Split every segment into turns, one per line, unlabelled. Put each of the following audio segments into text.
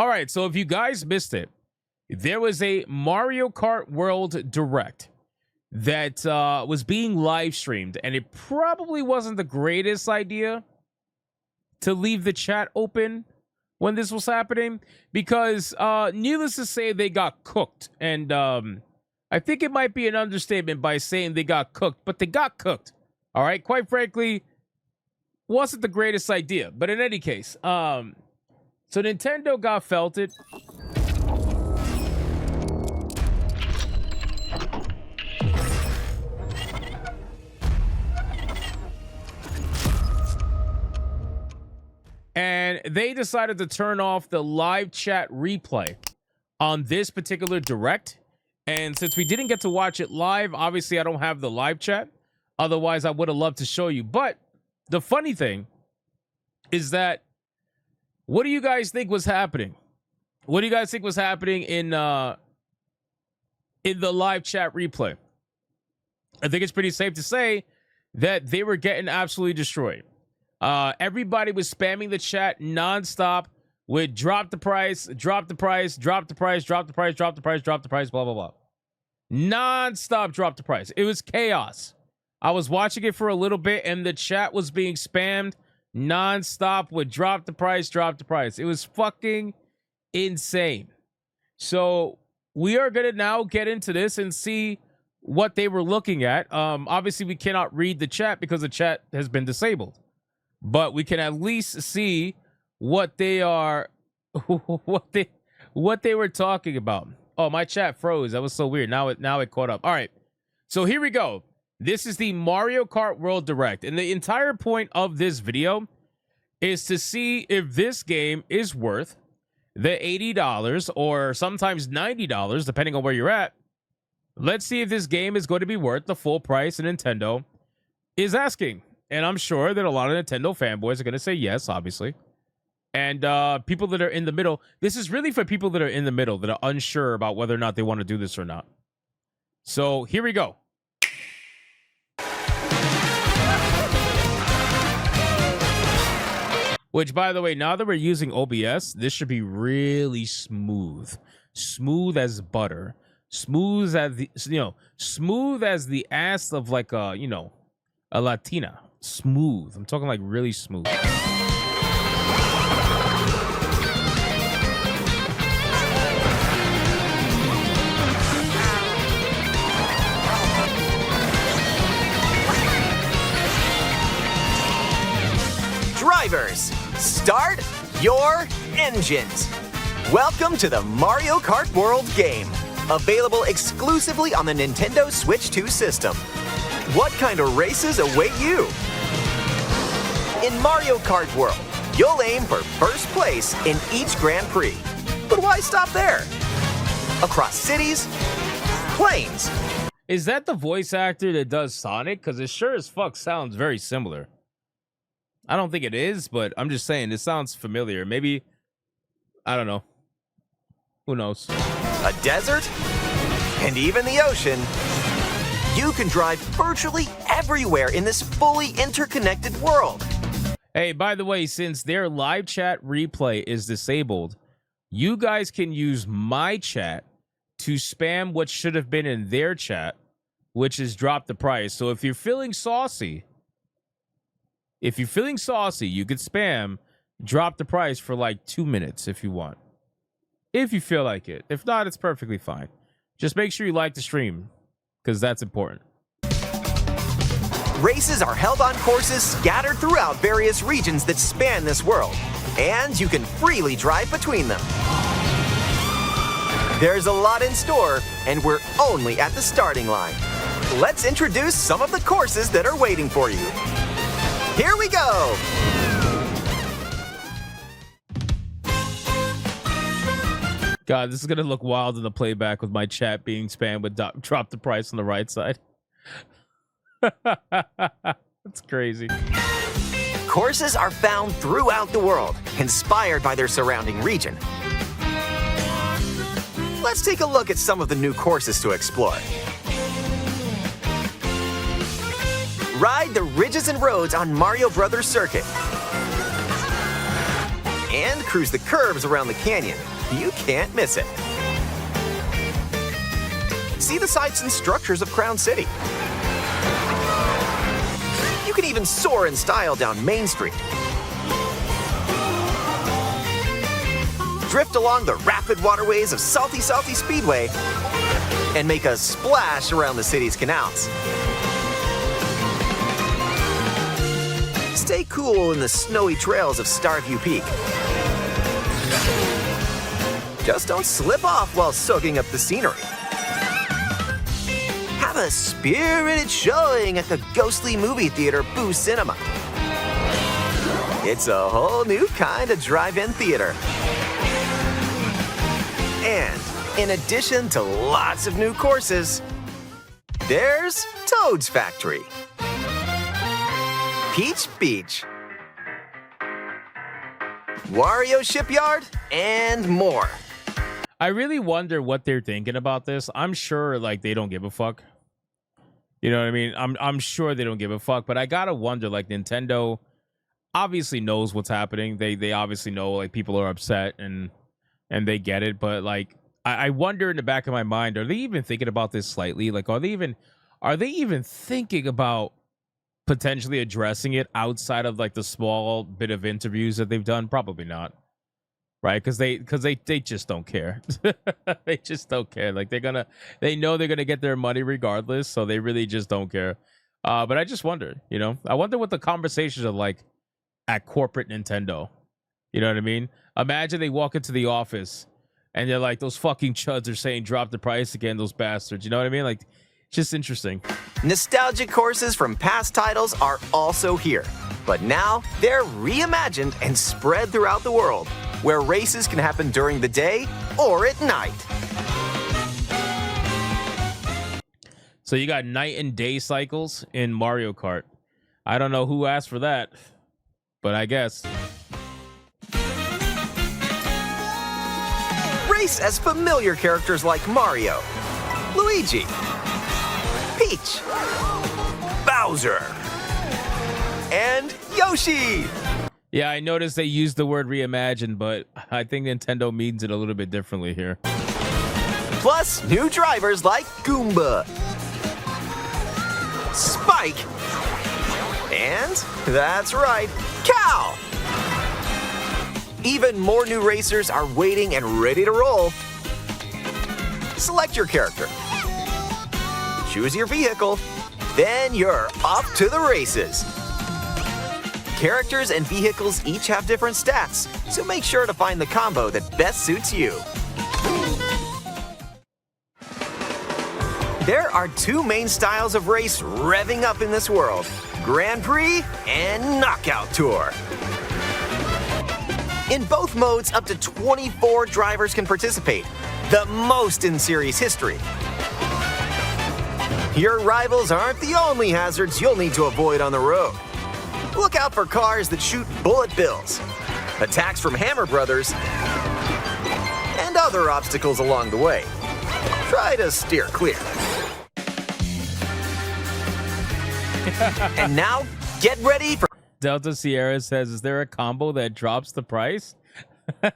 All right, so if you guys missed it, there was a Mario Kart World Direct that was being live streamed, and it probably wasn't the greatest idea to leave the chat open when this was happening, because needless to say, they got cooked. And I think it might be an understatement by saying they got cooked, but they got cooked. All right, quite frankly, wasn't the greatest idea. But in any case, so Nintendo got felted. And they decided to turn off the live chat replay on this particular direct. And since we didn't get to watch it live, obviously I don't have the live chat. Otherwise, I would have loved to show you. But the funny thing is that, what do you guys think was happening? What do you guys think was happening in the live chat replay? I think it's pretty safe to say that they were getting absolutely destroyed. Everybody was spamming the chat nonstop with drop the price, drop the price, drop the price, drop the price, drop the price, drop the price, blah, blah, blah. Nonstop drop the price. It was chaos. I was watching it for a little bit, and the chat was being spammed nonstop with drop the price, drop the price. It was fucking insane. So we are going to now get into this and see what they were looking at. Obviously, we cannot read the chat because the chat has been disabled. But we can at least see what they are, what they were talking about. Oh, my chat froze. That was so weird. Now it caught up. All right. So here we go. This is the Mario Kart World Direct. And the entire point of this video is to see if this game is worth the $80 or sometimes $90, depending on where you're at. Let's see if this game is going to be worth the full price Nintendo is asking. And I'm sure that a lot of Nintendo fanboys are going to say yes, obviously. And people that are in the middle, this is really for people that are in the middle, that are unsure about whether or not they want to do this or not. So here we go. Which, by the way, now that we're using OBS, this should be really smooth. Smooth as butter. Smooth as the, smooth as the ass of like a, a Latina. Smooth. I'm talking like really smooth.
Drivers, start your engines. Welcome to the Mario Kart World game, available exclusively on the Nintendo Switch 2 system. What kind of races await you? In Mario Kart World, you'll aim for first place in each Grand Prix. But why stop there? Across cities, plains.
Is that the voice actor that does Sonic? Because it sure as fuck sounds very similar. I don't think it is, but I'm just saying, it sounds familiar. Maybe, I don't know. Who knows?
A desert, and even the ocean. You can drive virtually everywhere in this fully interconnected world.
Hey, by the way, since their live chat replay is disabled, you guys can use my chat to spam what should have been in their chat, which is drop the price. So if you're feeling saucy, you could spam drop the price for like 2 minutes if you want. If you feel like it. If not, it's perfectly fine. Just make sure you like the stream, because that's important.
Races are held on courses scattered throughout various regions that span this world, and you can freely drive between them. There's a lot in store, and we're only at the starting line. Let's introduce some of the courses that are waiting for you. Here we go!
God, this is going to look wild in the playback with my chat being spammed with drop the price on the right side. That's crazy.
Courses are found throughout the world, inspired by their surrounding region. Let's take a look at some of the new courses to explore. Ride the ridges and roads on Mario Brothers Circuit. and cruise the curves around the canyon. You can't miss it. See the sights and structures of Crown City. You can even soar in style down Main Street. Drift along the rapid waterways of Salty Speedway and make a splash around the city's canals. Stay cool in the snowy trails of Starview Peak. Just don't slip off while soaking up the scenery. Have a spirited showing at the ghostly movie theater Boo Cinema. It's a whole new kind of drive-in theater. And in addition to lots of new courses, there's Toad's Factory, Peach Beach, Wario Shipyard, and more.
I really wonder what they're thinking about this. I'm sure like they don't give a fuck. You know what I mean? I'm sure they don't give a fuck, but I gotta wonder, like, Nintendo obviously knows what's happening. They obviously know like people are upset and they get it, but like I wonder in the back of my mind, are they even thinking about this slightly? Like, are they even thinking about potentially addressing it outside of like the small bit of interviews that they've done? Probably not. Right? Because they just don't care. They just don't care. Like they know they're gonna get their money regardless, so they really just don't care. But I just wonder, you know, I wonder what the conversations are like at corporate Nintendo. You know what I mean? Imagine they walk into the office and they're like, those fucking chuds are saying drop the price again, those bastards. You know what I mean? Like, just interesting.
Nostalgic courses from past titles are also here, but now they're reimagined and spread throughout the world, where races can happen during the day or at night.
So you got night and day cycles in Mario Kart. I don't know who asked for that, but I guess.
Race as familiar characters like Mario, Luigi, Peach, Bowser, and Yoshi.
Yeah, I noticed they used the word reimagined, but I think Nintendo means it a little bit differently here.
Plus, new drivers like Goomba, Spike, and, that's right, Cow. Even more new racers are waiting and ready to roll. Select your character. Choose your vehicle. Then you're off to the races. Characters and vehicles each have different stats, so make sure to find the combo that best suits you. There are two main styles of race revving up in this world: Grand Prix and Knockout Tour. In both modes, up to 24 drivers can participate, the most in series history. Your rivals aren't the only hazards you'll need to avoid on the road. Look out for cars that shoot bullet bills, attacks from Hammer Brothers, and other obstacles along the way. Try to steer clear. And now, get ready for...
Delta Sierra says, is there a combo that drops the price? That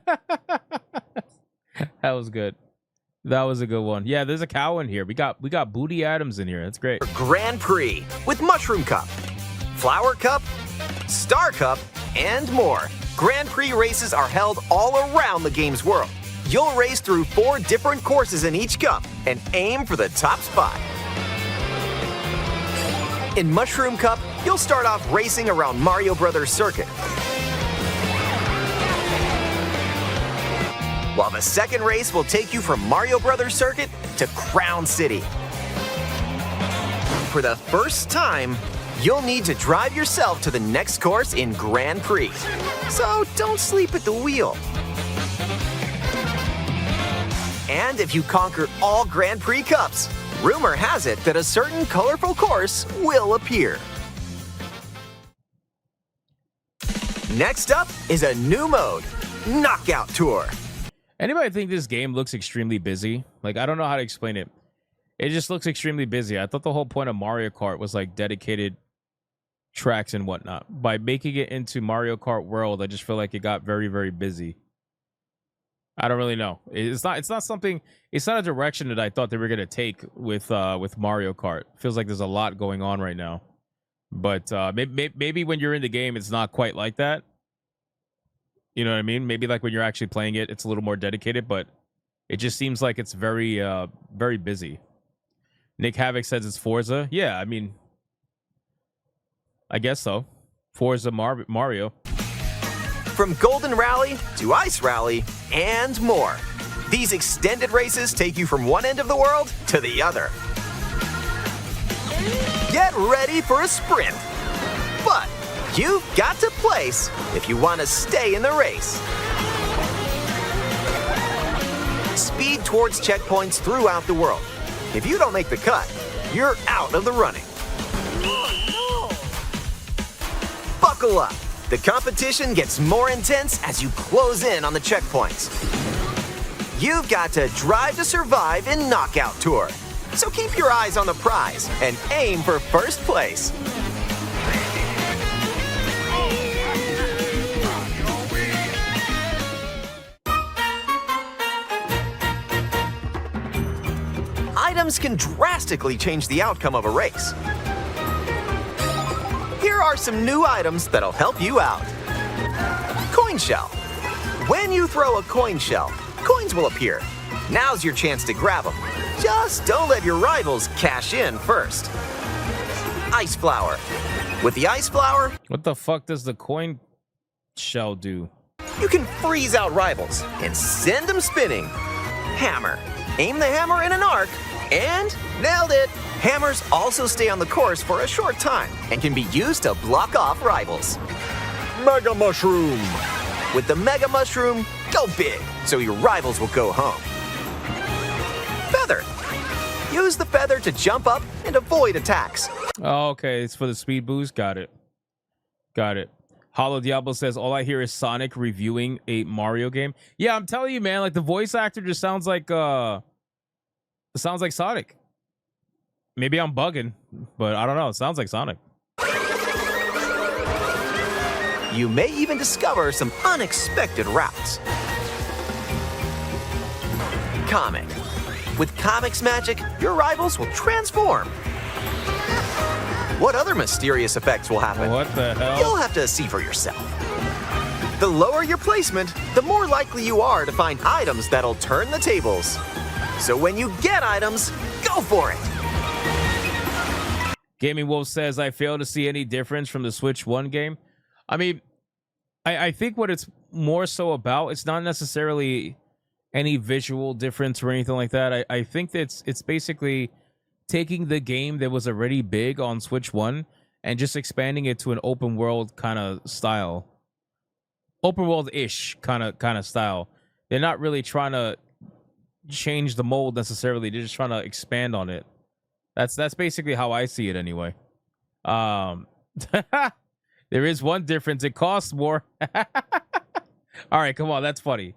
was good. That was a good one. Yeah, there's a cow in here. We got Booty Adams in here. That's great.
Grand Prix with Mushroom Cup, Flower Cup, Star Cup, and more. Grand Prix races are held all around the game's world. You'll race through 4 different courses in each cup and aim for the top spot. In Mushroom Cup, you'll start off racing around Mario Brothers Circuit, while the second race will take you from Mario Brothers Circuit to Crown City. For the first time, you'll need to drive yourself to the next course in Grand Prix, so don't sleep at the wheel. And if you conquer all Grand Prix Cups, rumor has it that a certain colorful course will appear. Next up is a new mode, Knockout Tour.
Anybody think this game looks extremely busy? Like, I don't know how to explain it. It just looks extremely busy. I thought the whole point of Mario Kart was like dedicated tracks and whatnot. By making it into Mario Kart World, I just feel like it got very, very busy. I don't really know. It's not something. It's not a direction that I thought they were gonna take with Mario Kart. Feels like there's a lot going on right now. But maybe when you're in the game, it's not quite like that. You know what I mean? Maybe like when you're actually playing it, it's a little more dedicated. But it just seems like it's very very busy. Nick Havoc says it's Forza. Yeah, I mean, I guess so. Forza Mario.
From Golden Rally to Ice Rally and more. These extended races take you from one end of the world to the other. Get ready for a sprint. But you've got to place if you want to stay in the race. Speed towards checkpoints throughout the world. If you don't make the cut, you're out of the running. Buckle up. The competition gets more intense as you close in on the checkpoints. You've got to drive to survive in Knockout Tour. So keep your eyes on the prize and aim for first place. Items can drastically change the outcome of a race. Here are some new items that'll help you out. Coin shell. When you throw a coin shell, coins will appear. Now's your chance to grab them. Just don't let your rivals cash in first. Ice flower. With the ice flower,
What the fuck does the coin shell do?
you can freeze out rivals and send them spinning. Hammer. Aim the hammer in an arc and nailed it. Hammers also stay on the course for a short time and can be used to block off rivals. Mega Mushroom. With the Mega Mushroom, go big so your rivals will go home. Feather. Use the feather to jump up and avoid attacks.
Oh, okay, it's for the speed boost. Got it. Got it. Hollow Diablo says, all I hear is Sonic reviewing a Mario game. Yeah, I'm telling you, man, like the voice actor just sounds like Sonic. Maybe I'm bugging, but I don't know. It sounds like Sonic.
You may even discover some unexpected routes. Comic. With Comic's magic, your rivals will transform. What other mysterious effects will happen?
What the hell?
You'll have to see for yourself. The lower your placement, the more likely you are to find items that'll turn the tables. So when you get items, go for it.
Gaming Wolf says, I fail to see any difference from the Switch 1 game. I mean, I think what it's more so about, it's not necessarily any visual difference or anything like that. I think that it's basically taking the game that was already big on Switch 1 and just expanding it to an open world kind of style. Open world-ish kind of style. They're not really trying to change the mold necessarily. They're just trying to expand on it. That's basically how I see it anyway. There is one difference. It costs more. All right, come on. That's funny.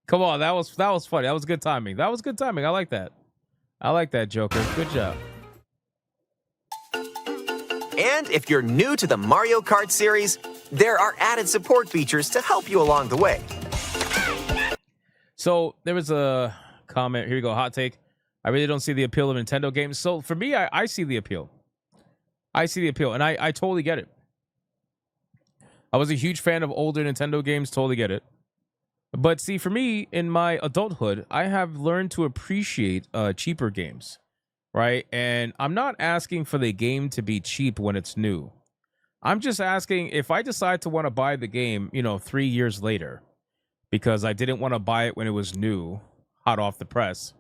Come on. That was funny. That was good timing. That was good timing. I like that. I like that, Joker. Good job.
And if you're new to the Mario Kart series, there are added support features to help you along the way.
So there was a comment. Here you go. Hot take. I really don't see the appeal of Nintendo games. So for me, I see the appeal. I see the appeal, and I totally get it. I was a huge fan of older Nintendo games. Totally get it. But see, for me, in my adulthood, I have learned to appreciate cheaper games, right? And I'm not asking for the game to be cheap when it's new. I'm just asking if I decide to want to buy the game, 3 years later, because I didn't want to buy it when it was new, hot off the press,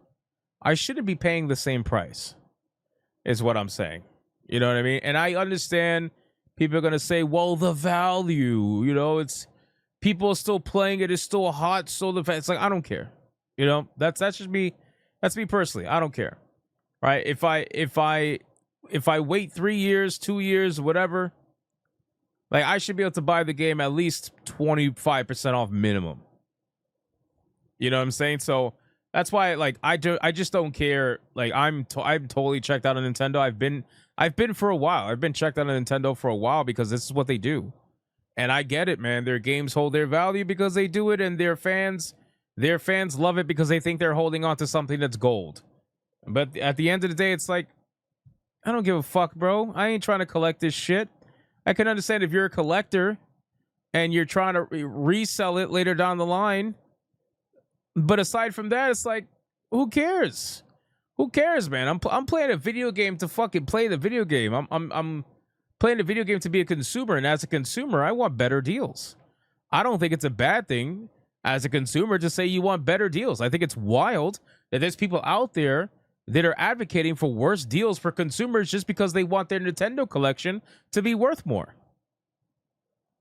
I shouldn't be paying the same price, is what I'm saying. You know what I mean? And I understand people are going to say, well, the value, it's people are still playing it. It's still hot. So it's like, I don't care. That's just me. That's me personally. I don't care. Right. If I wait 3 years, 2 years, whatever, like I should be able to buy the game at least 25% off minimum. You know what I'm saying? So That's why, like, I just don't care. Like, I'm totally checked out on Nintendo. I've been for a while. I've been checked out on Nintendo for a while because this is what they do. And I get it, man. Their games hold their value because they do it, and their fans love it because they think they're holding on to something that's gold. But at the end of the day, it's like, I don't give a fuck, bro. I ain't trying to collect this shit. I can understand if you're a collector and you're trying to resell it later down the line. But aside from that, it's like, who cares? Who cares, man? I'm playing a video game to fucking play the video game. I'm playing a video game to be a consumer, and as a consumer, I want better deals. I don't think it's a bad thing as a consumer to say you want better deals. I think it's wild that there's people out there that are advocating for worse deals for consumers just because they want their Nintendo collection to be worth more.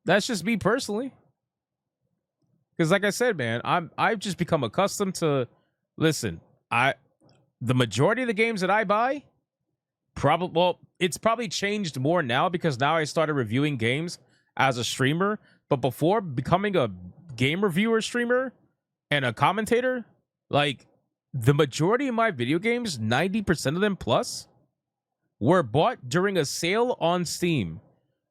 That's just me personally. Because like I said, man, I've just become accustomed to, listen, the majority of the games that I buy, it's probably changed more now because now I started reviewing games as a streamer. But before becoming a game reviewer streamer and a commentator, like, the majority of my video games, 90% of them plus, were bought during a sale on Steam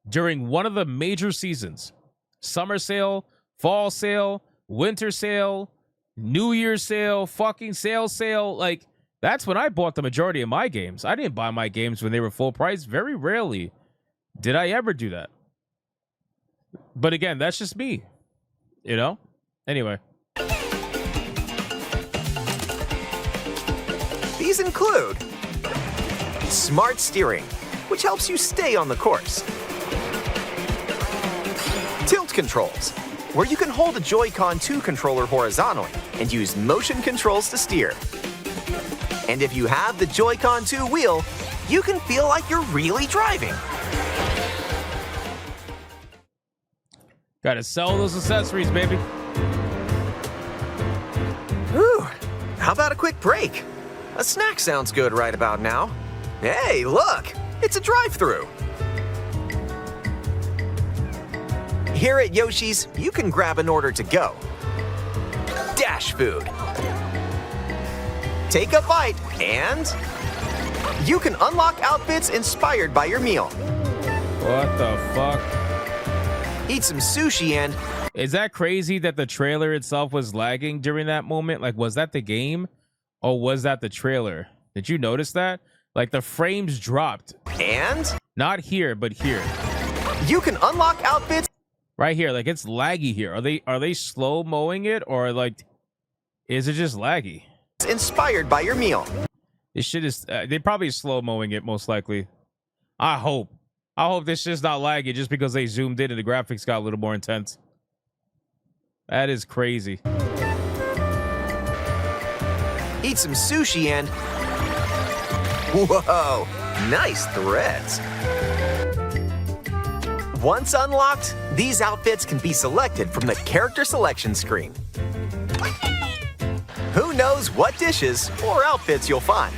during one of the major seasons. Summer sale, fall sale, winter sale, New Year's sale, fucking sale. Like, that's when I bought the majority of my games. I didn't buy my games when they were full price. Very rarely did I ever do that. But again, that's just me, you know? Anyway.
These include smart steering, which helps you stay on the course. Tilt controls, where you can hold a Joy-Con 2 controller horizontally and use motion controls to steer. And if you have the Joy-Con 2 wheel, you can feel like you're really driving.
Gotta sell those accessories, baby.
Ooh, how about a quick break? A snack sounds good right about now. Hey, look, it's a drive-thru. Here at Yoshi's, you can grab an order to go. Dash food. Take a bite, and you can unlock outfits inspired by your meal.
What the fuck?
Eat some sushi and...
Is that crazy that the trailer itself was lagging during that moment? Like, was that the game? Or was that the trailer? Did you notice that? Like, the frames dropped.
And?
Not here, but here.
You can unlock outfits...
Right here, like, it's laggy here. Are they slow-mowing it? Or, like, is it just laggy?
Inspired by your meal.
This shit is... they probably slow-mowing it, most likely. I hope this shit's not laggy just because they zoomed in and the graphics got a little more intense. That is crazy.
Eat some sushi and... Whoa, nice threads. Once unlocked, these outfits can be selected from the character selection screen. Who knows what dishes or outfits you'll find?